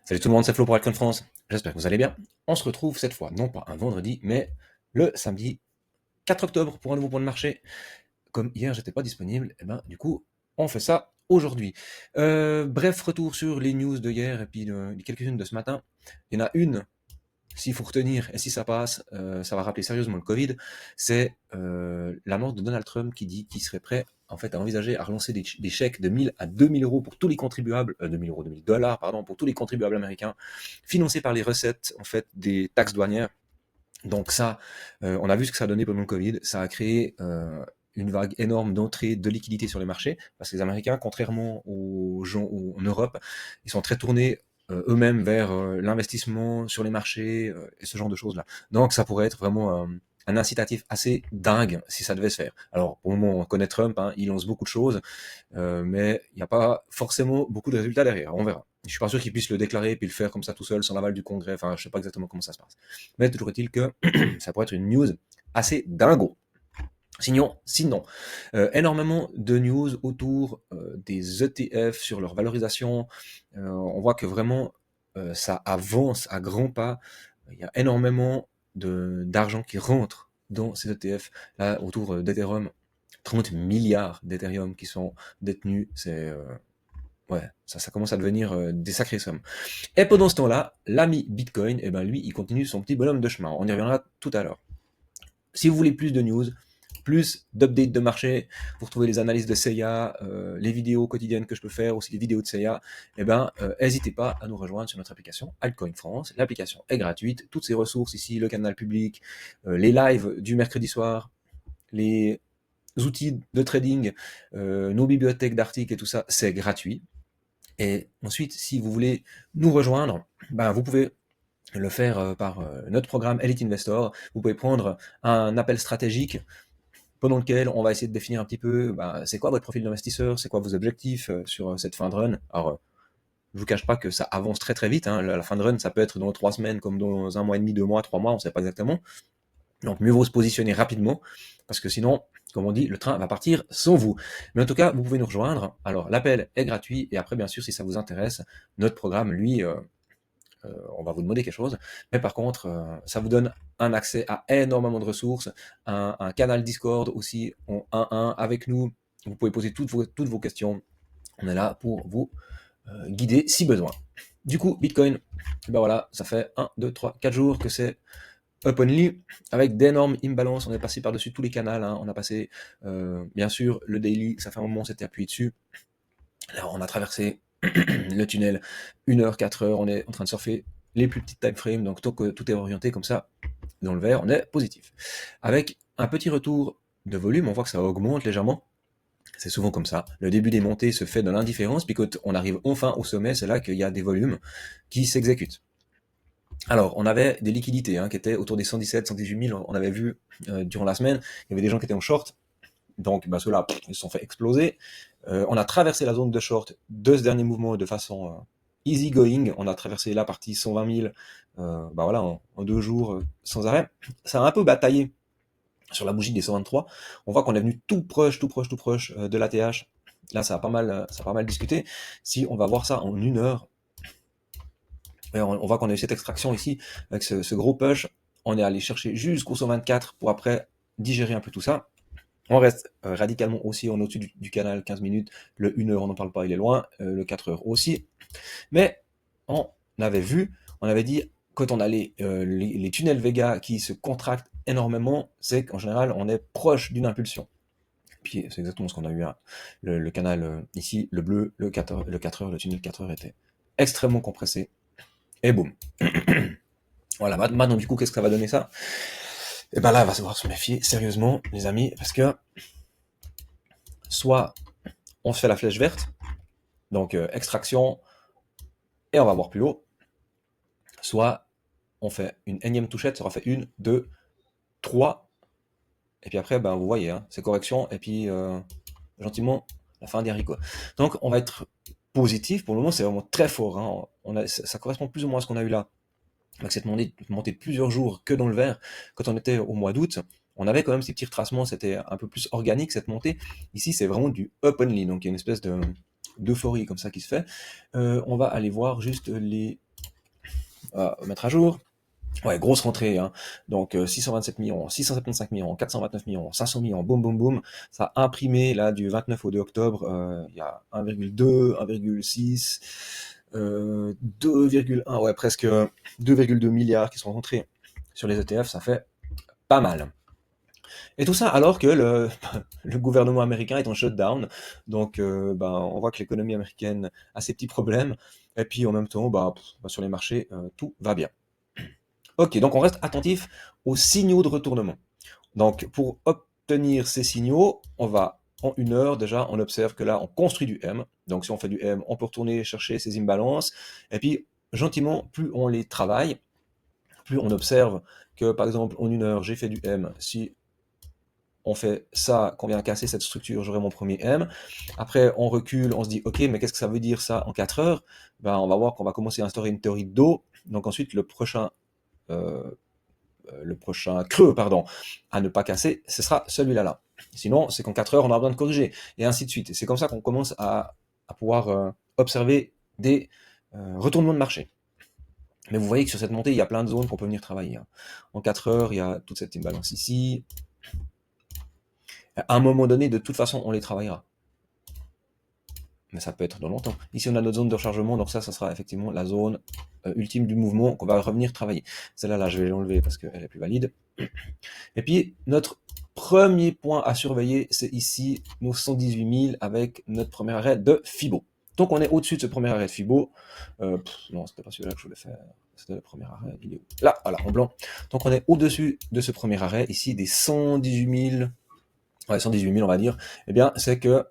Salut tout le monde, c'est Flo pour Altcoin France. J'espère que vous allez bien. On se retrouve cette fois, non pas un vendredi, mais le samedi 4 octobre pour un nouveau point de marché. Comme hier, j'étais pas disponible, et ben du coup, on fait ça aujourd'hui. Bref, retour sur les news de hier et puis quelques-unes de ce matin. Il y en a une, s'il faut retenir, et si ça passe, ça va rappeler sérieusement le Covid, c'est l'annonce de Donald Trump qui dit qu'il serait prêt en fait à envisager à relancer des chèques de 1000 à 2000 euros pour tous les contribuables, 2000 euros, 2000 dollars, pardon, pour tous les contribuables américains, financés par les recettes en fait des taxes douanières. Donc ça, on a vu ce que ça a donné pendant le Covid, ça a créé une vague énorme d'entrée de liquidités sur les marchés, parce que les Américains, contrairement aux gens en Europe, ils sont très tournés eux-mêmes vers l'investissement sur les marchés et ce genre de choses-là. Donc ça pourrait être vraiment un incitatif assez dingue si ça devait se faire. Alors pour le moment, on connaît Trump, hein, il lance beaucoup de choses, mais il n'y a pas forcément beaucoup de résultats derrière, on verra. Je suis pas sûr qu'il puisse le déclarer et puis le faire comme ça tout seul sans l'aval du Congrès, enfin je sais pas exactement comment ça se passe. Mais toujours est-il que ça pourrait être une news assez dingo. Sinon, énormément de news autour des ETF sur leur valorisation. On voit que vraiment ça avance à grands pas. Il y a énormément d'argent qui rentre dans ces ETF. Là, autour d'Ethereum, 30 milliards d'Ethereum qui sont détenus. Ouais, ça commence à devenir des sacrées sommes. Et pendant ce temps-là, l'ami Bitcoin, eh ben lui, il continue son petit bonhomme de chemin. On y reviendra tout à l'heure. Si vous voulez plus de news, plus d'updates de marché, vous retrouvez les analyses de Seiya, les vidéos quotidiennes que je peux faire, aussi les vidéos de Seiya, eh ben, n'hésitez pas à nous rejoindre sur notre application Altcoin France. L'application est gratuite, toutes ces ressources ici, le canal public, les lives du mercredi soir, les outils de trading, nos bibliothèques d'articles et tout ça, c'est gratuit. Et ensuite, si vous voulez nous rejoindre, ben, vous pouvez le faire par notre programme Elite Investor. Vous pouvez prendre un appel stratégique pendant lequel on va essayer de définir un petit peu c'est quoi votre profil d'investisseur, c'est quoi vos objectifs sur cette fin de run. Alors, je vous cache pas que ça avance très très vite, hein. La fin de run, ça peut être dans 3 semaines, comme dans un mois et demi, 2 mois, 3 mois, on ne sait pas exactement. Donc mieux vaut se positionner rapidement, parce que sinon, comme on dit, le train va partir sans vous. Mais en tout cas, vous pouvez nous rejoindre. Alors, l'appel est gratuit, et après, bien sûr, si ça vous intéresse, notre programme, lui, on va vous demander quelque chose, mais par contre, ça vous donne un accès à énormément de ressources, un canal Discord aussi en 1-1 avec nous. Vous pouvez poser toutes vos questions. On est là pour vous guider si besoin. Du coup, Bitcoin, ben voilà, ça fait 1, 2, 3, 4 jours que c'est openly, avec d'énormes imbalances. On est passé par-dessus tous les canaux. Hein. On a passé, bien sûr, le daily, ça fait un moment, on s'était appuyé dessus. Là, on a traversé le tunnel 1 heure, 4 heures, on est en train de surfer les plus petites time frames, donc tant que tout est orienté comme ça dans le vert, on est positif. Avec un petit retour de volume, on voit que ça augmente légèrement. C'est souvent comme ça. Le début des montées se fait dans l'indifférence, puis quand on arrive enfin au sommet, c'est là qu'il y a des volumes qui s'exécutent. Alors, on avait des liquidités qui étaient autour des 117, 118 000, on avait vu durant la semaine, il y avait des gens qui étaient en short, donc ceux-là, ils se sont fait exploser. On a traversé la zone de short de ce dernier mouvement de façon easy going. On a traversé la partie 120 000 voilà, en 2 jours sans arrêt. Ça a un peu bataillé sur la bougie des 123. On voit qu'on est venu tout proche de l'ATH. Là, ça a pas mal discuté. Si on va voir ça en 1 heure, on voit qu'on a eu cette extraction ici avec ce gros push. On est allé chercher jusqu'au 124 pour après digérer un peu tout ça. On reste radicalement aussi en au-dessus du canal 15 minutes. Le 1 heure, on n'en parle pas, il est loin. Le 4 heures aussi. Mais on avait vu, on avait dit, quand on a les tunnels Vega qui se contractent énormément, c'est qu'en général, on est proche d'une impulsion. Puis c'est exactement ce qu'on a eu. Hein. Le canal ici, le bleu, le 4 heures, le tunnel 4 heures était extrêmement compressé. Et boum. Voilà, maintenant du coup, qu'est-ce que ça va donner ça? Et ben là, il va falloir se méfier sérieusement, les amis, parce que soit on fait la flèche verte, donc extraction, et on va voir plus haut, soit on fait une énième touchette, ça aura fait 1, 2, 3, et puis après, vous voyez, hein, c'est correction, et puis gentiment, la fin des haricots. Donc on va être positif, pour le moment c'est vraiment très fort, hein. Ça correspond plus ou moins à ce qu'on a eu là, avec cette montée de plusieurs jours que dans le vert, quand on était au mois d'août, on avait quand même ces petits retracements, c'était un peu plus organique cette montée. Ici, c'est vraiment du up only, donc il y a une espèce d'euphorie comme ça qui se fait. On va aller voir juste les mettre à jour. Ouais, grosse rentrée, hein. Donc 627 millions, 675 millions, 429 millions, 500 millions, boum boum boum. Ça a imprimé là du 29 au 2 octobre, il y a 1,2, 1,6, 2,1, ouais presque 2,2 milliards qui sont rentrés sur les ETF, ça fait pas mal. Et tout ça alors que le gouvernement américain est en shutdown, donc on voit que l'économie américaine a ses petits problèmes, et puis en même temps, sur les marchés, tout va bien. Ok, donc on reste attentif aux signaux de retournement. Donc pour obtenir ces signaux, on va en 1 heure déjà, on observe que là on construit du M. Donc si on fait du M, on peut retourner chercher ces imbalances. Et puis gentiment, plus on les travaille, plus on observe que par exemple en 1 heure j'ai fait du M. Si on fait ça, qu'on vient casser cette structure, j'aurai mon premier M. Après on recule, on se dit ok, mais qu'est-ce que ça veut dire ça en 4 heures? On va voir qu'on va commencer à instaurer une théorie d'eau. Donc ensuite euh, le prochain creux, pardon, à ne pas casser, ce sera celui-là. Sinon, c'est qu'en 4 heures, on aura besoin de corriger, et ainsi de suite. Et c'est comme ça qu'on commence à pouvoir observer des retournements de marché. Mais vous voyez que sur cette montée, il y a plein de zones qu'on peut venir travailler, hein. En 4 heures, il y a toute cette imbalance ici. À un moment donné, de toute façon, on les travaillera. Mais ça peut être dans longtemps. Ici, on a notre zone de rechargement, donc ça sera effectivement la zone ultime du mouvement qu'on va revenir travailler. Celle-là, là, je vais l'enlever parce qu'elle est plus valide. Et puis, notre premier point à surveiller, c'est ici nos 118 000 avec notre premier arrêt de Fibo. Donc, on est au-dessus de ce premier arrêt de Fibo. Non, c'était pas celui-là que je voulais faire. C'était le premier arrêt. Il est où? Là, voilà, en blanc. Donc, on est au-dessus de ce premier arrêt, ici, des 118 000. Ouais, 118 000, on va dire. Eh bien, c'est que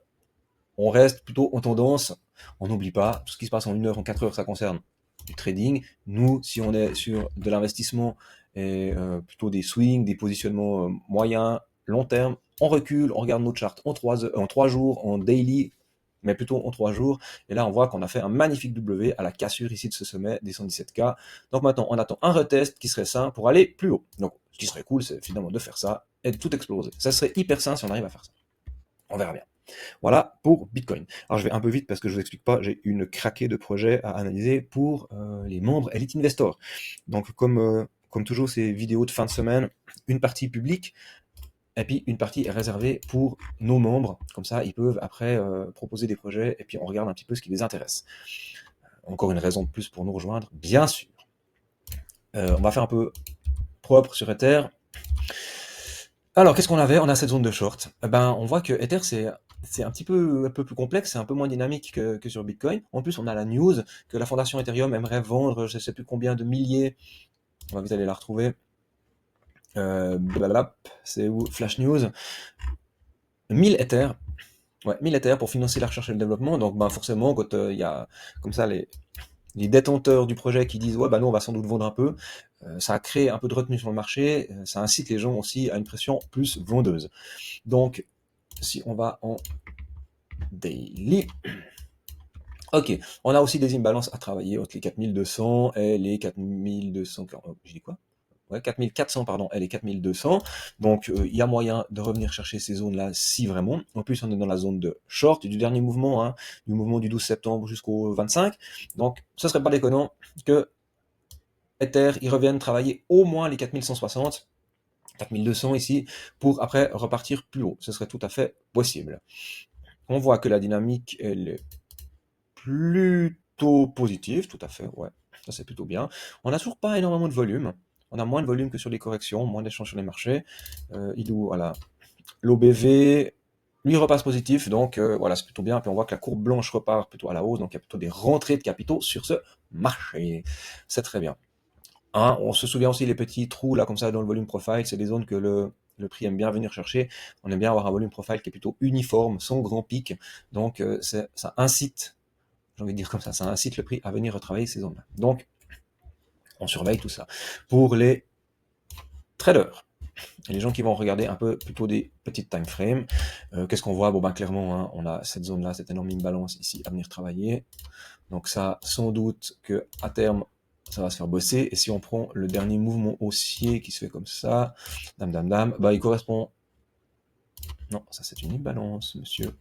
on reste plutôt en tendance. On n'oublie pas, tout ce qui se passe en 1 heure, en 4 heures, ça concerne du trading. Nous, si on est sur de l'investissement et plutôt des swings, des positionnements moyens, long terme, on recule, on regarde nos charts en 3 jours, en daily, mais plutôt en 3 jours. Et là, on voit qu'on a fait un magnifique W à la cassure ici de ce sommet des 117K. Donc maintenant, on attend un retest qui serait sain pour aller plus haut. Donc, ce qui serait cool, c'est finalement de faire ça et de tout exploser. Ça serait hyper sain si on arrive à faire ça. On verra bien. Voilà pour Bitcoin. Alors je vais un peu vite parce que je vous explique pas, j'ai une craquée de projets à analyser pour les membres Elite Investor. Donc comme toujours ces vidéos de fin de semaine, une partie publique et puis une partie est réservée pour nos membres. Comme ça, ils peuvent après proposer des projets et puis on regarde un petit peu ce qui les intéresse. Encore une raison de plus pour nous rejoindre, bien sûr. On va faire un peu propre sur Ether. Alors, qu'est-ce qu'on avait? On a cette zone de short. On voit que Ether, c'est un peu plus complexe, c'est un peu moins dynamique que sur Bitcoin. En plus, on a la news que la fondation Ethereum aimerait vendre, je ne sais plus combien de milliers. On va vite aller la retrouver. C'est où? Flash News. 1000 Ether. Ouais, 1000 Ether pour financer la recherche et le développement. Donc, forcément, quand il y a comme ça les détenteurs du projet qui disent ouais nous on va sans doute vendre un peu, ça a créé un peu de retenue sur le marché, ça incite les gens aussi à une pression plus vendeuse. Donc si on va en daily, ok, on a aussi des imbalances à travailler entre les 4200 et les 4200, je dis quoi? Ouais, 4400 pardon, et les 4200. Donc il y a moyen de revenir chercher ces zones-là si vraiment. En plus on est dans la zone de short du dernier mouvement, hein, du mouvement du 12 septembre jusqu'au 25. Donc ce serait pas déconnant que Ether ils reviennent travailler au moins les 4160, 4200 ici, pour après repartir plus haut. Ce serait tout à fait possible. On voit que la dynamique elle est plutôt positive, tout à fait, ouais, ça c'est plutôt bien. On n'a toujours pas énormément de volume. On a moins de volume que sur les corrections, moins d'échanges sur les marchés. Voilà. L'OBV, lui repasse positif, donc voilà, c'est plutôt bien. Puis on voit que la courbe blanche repart plutôt à la hausse, donc il y a plutôt des rentrées de capitaux sur ce marché. C'est très bien. Hein, on se souvient aussi les petits trous là comme ça dans le volume profile, c'est des zones que le prix aime bien venir chercher. On aime bien avoir un volume profile qui est plutôt uniforme, sans grand pic. Donc ça incite, j'ai envie de dire comme ça incite le prix à venir retravailler ces zones-là. Donc on surveille tout ça. Pour les traders, et les gens qui vont regarder un peu plutôt des petites time frames, qu'est-ce qu'on voit? Clairement, hein, on a cette zone-là, cette énorme imbalance ici à venir travailler. Donc ça, sans doute que à terme, ça va se faire bosser. Et si on prend le dernier mouvement haussier qui se fait comme ça, il correspond... Non, ça c'est une imbalance, monsieur.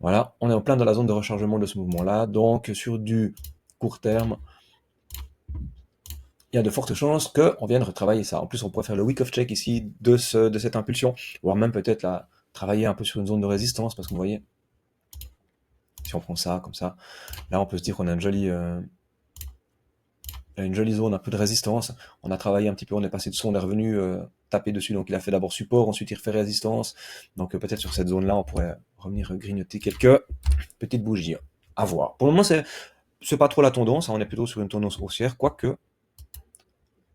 Voilà, on est en plein dans la zone de rechargement de ce mouvement-là. Donc sur du court terme, il y a de fortes chances qu'on vienne retravailler ça. En plus, on pourrait faire le week of check ici de cette impulsion, voire même peut-être là, travailler un peu sur une zone de résistance, parce que vous voyez, si on prend ça comme ça, là on peut se dire qu'on a une jolie zone, un peu de résistance. On a travaillé un petit peu, on est passé dessous, on est revenu taper dessus, donc il a fait d'abord support, ensuite il refait résistance. Donc peut-être sur cette zone-là, on pourrait revenir grignoter quelques petites bougies. À voir. Pour le moment, c'est pas trop la tendance, hein, on est plutôt sur une tendance haussière, quoique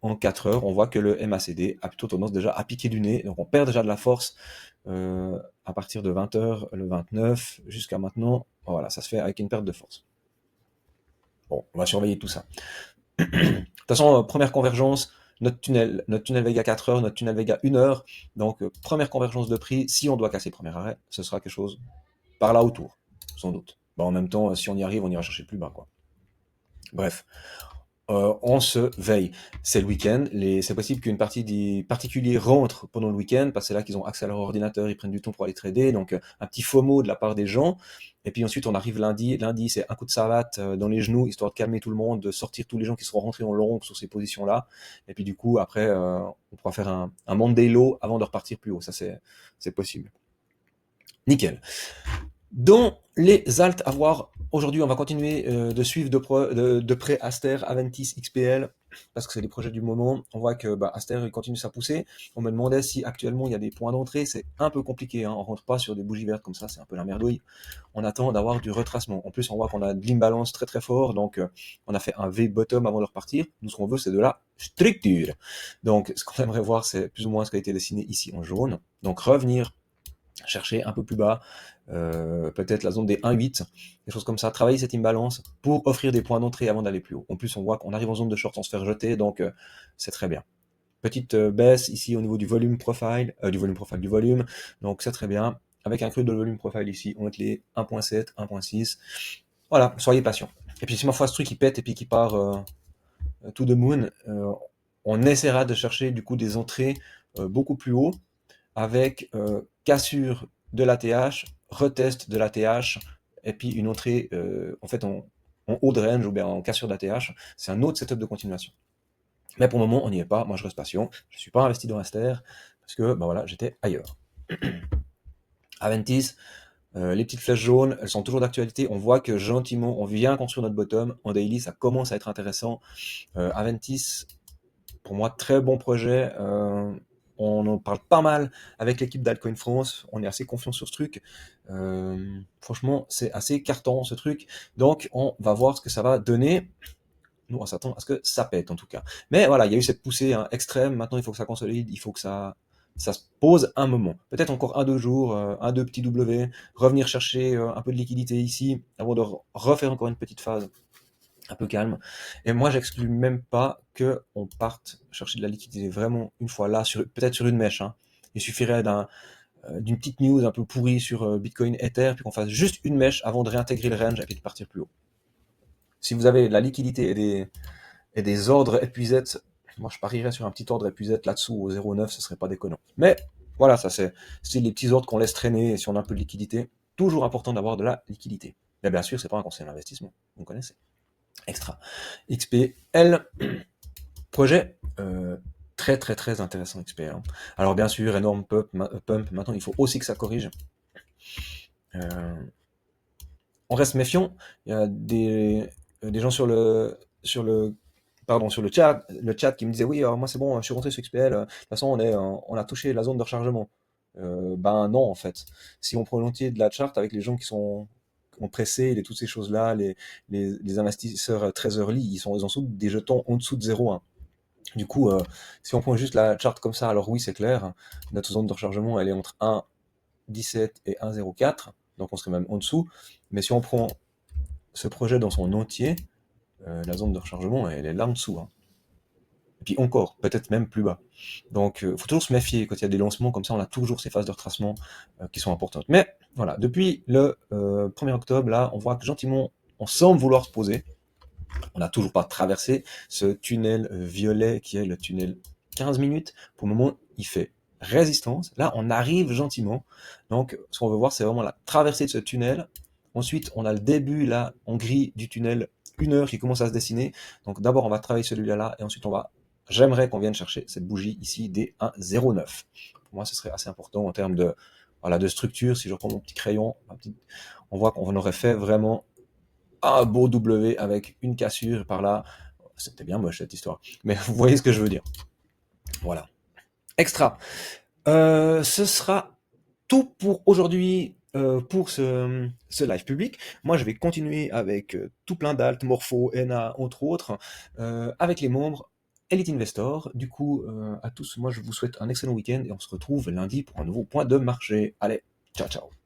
en 4 heures, on voit que le MACD a plutôt tendance déjà à piquer du nez, donc on perd déjà de la force à partir de 20 heures, le 29, jusqu'à maintenant. Voilà, ça se fait avec une perte de force. Bon, on va surveiller tout ça. De toute façon, première convergence, notre tunnel Vega 4 heures, notre tunnel Vega 1 heure. Donc, première convergence de prix. Si on doit casser le premier arrêt, ce sera quelque chose par là autour, sans doute. Bon, en même temps, si on y arrive, on ira chercher plus bas, quoi. Bref, on se veille. C'est le week-end. C'est possible qu'une partie des particuliers rentre pendant le week-end, parce que c'est là qu'ils ont accès à leur ordinateur, ils prennent du temps pour aller trader. Donc, un petit FOMO de la part des gens. Et puis ensuite, on arrive lundi. Lundi, c'est un coup de savate dans les genoux, histoire de calmer tout le monde, de sortir tous les gens qui seront rentrés en long sur ces positions-là. Et puis du coup, après, on pourra faire un Monday low avant de repartir plus haut. Ça, c'est possible. Nickel. Dans les alts à voir, aujourd'hui, on va continuer de suivre de près Aster, Aventis, XPL, parce que c'est les projets du moment. On voit que Aster il continue sa poussée. On me demandait si actuellement il y a des points d'entrée. C'est un peu compliqué, hein. On rentre pas sur des bougies vertes comme ça, c'est un peu la merdouille. On attend d'avoir du retracement. En plus, on voit qu'on a de l'imbalance très très fort, donc on a fait un V-bottom avant de repartir. Nous, ce qu'on veut, c'est de la structure. Donc, ce qu'on aimerait voir, c'est plus ou moins ce qui a été dessiné ici en jaune. Donc, revenir chercher un peu plus bas, peut-être la zone des 1,8, des choses comme ça, travailler cette imbalance pour offrir des points d'entrée avant d'aller plus haut. En plus, on voit qu'on arrive en zone de short sans se faire jeter, donc c'est très bien. Petite baisse ici au niveau du volume profile, du volume, donc c'est très bien. Avec un creux de volume profile ici, entre les 1.7, 1.6. Voilà, soyez patient. Et puis si ma foi ce truc qui pète et puis qui part to the moon, on essaiera de chercher du coup des entrées beaucoup plus haut, avec cassure de l'ATH, retest de l'ATH, et puis une entrée en fait en haut de range ou bien en cassure d'ATH. C'est un autre setup de continuation. Mais pour le moment, on n'y est pas. Moi, je reste patient. Je ne suis pas investi dans Aster parce que voilà, j'étais ailleurs. Aventis, les petites flèches jaunes, elles sont toujours d'actualité. On voit que gentiment, on vient construire notre bottom. En daily, ça commence à être intéressant. Aventis, pour moi, très bon projet. On en parle pas mal avec l'équipe d'Altcoin France. On est assez confiant sur ce truc. Franchement, c'est assez carton ce truc. Donc, on va voir ce que ça va donner. Nous, on s'attend à ce que ça pète en tout cas. Mais voilà, il y a eu cette poussée extrême. Maintenant, il faut que ça consolide. Il faut que ça se pose un moment. Peut-être encore 1-2 jours, 1-2 petits W. Revenir chercher un peu de liquidité ici avant de refaire encore une petite phase un peu calme. Et moi, j'exclus même pas que on parte chercher de la liquidité vraiment une fois là, peut-être sur une mèche. Hein. Il suffirait d'une petite news un peu pourrie sur Bitcoin, Ether, puis qu'on fasse juste une mèche avant de réintégrer le range et puis de partir plus haut. Si vous avez de la liquidité et des ordres épuisettes, moi je parierais sur un petit ordre épuisette là-dessous au 0,9, ce serait pas déconnant. Mais voilà, ça c'est les petits ordres qu'on laisse traîner et si on a un peu de liquidité, toujours important d'avoir de la liquidité. Mais bien sûr, c'est pas un conseil d'investissement, vous connaissez. Extra. XPL, projet très très très intéressant XPL. Hein. Alors bien sûr, énorme pump, maintenant il faut aussi que ça corrige. On reste méfiant, il y a des gens sur le chat qui me disaient oui, alors moi c'est bon, je suis rentré sur XPL, de toute façon on a touché la zone de rechargement. Ben non en fait. Si on prend l'entier de la chart avec les gens qui sont pressés et toutes ces choses-là, les investisseurs très early, ils ont dessous des jetons en dessous de 0,1. Du coup, si on prend juste la chart comme ça, alors oui c'est clair, notre zone de rechargement elle est entre 1,17 et 1,04, donc on serait même en dessous. Mais si on prend ce projet dans son entier, la zone de rechargement elle est là en dessous. Hein. Et puis encore, peut-être même plus bas. Donc, faut toujours se méfier quand il y a des lancements comme ça. On a toujours ces phases de retracement qui sont importantes. Mais voilà, depuis le 1er octobre, là, on voit que gentiment, on semble vouloir se poser. On n'a toujours pas traversé ce tunnel violet qui est le tunnel 15 minutes. Pour le moment, il fait résistance. Là, on arrive gentiment. Donc, ce qu'on veut voir, c'est vraiment la traversée de ce tunnel. Ensuite, on a le début, là, en gris, du tunnel une heure qui commence à se dessiner. Donc d'abord, on va travailler celui-là et ensuite j'aimerais qu'on vienne chercher cette bougie ici des 1,09. Pour moi, ce serait assez important en termes de, voilà, de structure. Si je reprends mon petit crayon, on voit qu'on aurait fait vraiment un beau W avec une cassure par là. C'était bien moche cette histoire. Mais vous voyez ce que je veux dire. Voilà. Extra. Ce sera tout pour aujourd'hui, pour ce live public. Moi, je vais continuer avec tout plein d'alt, Morpho, ENA, entre autres, avec les membres Elite Investor. Du coup, à tous, moi, je vous souhaite un excellent week-end et on se retrouve lundi pour un nouveau point de marché. Allez, ciao, ciao.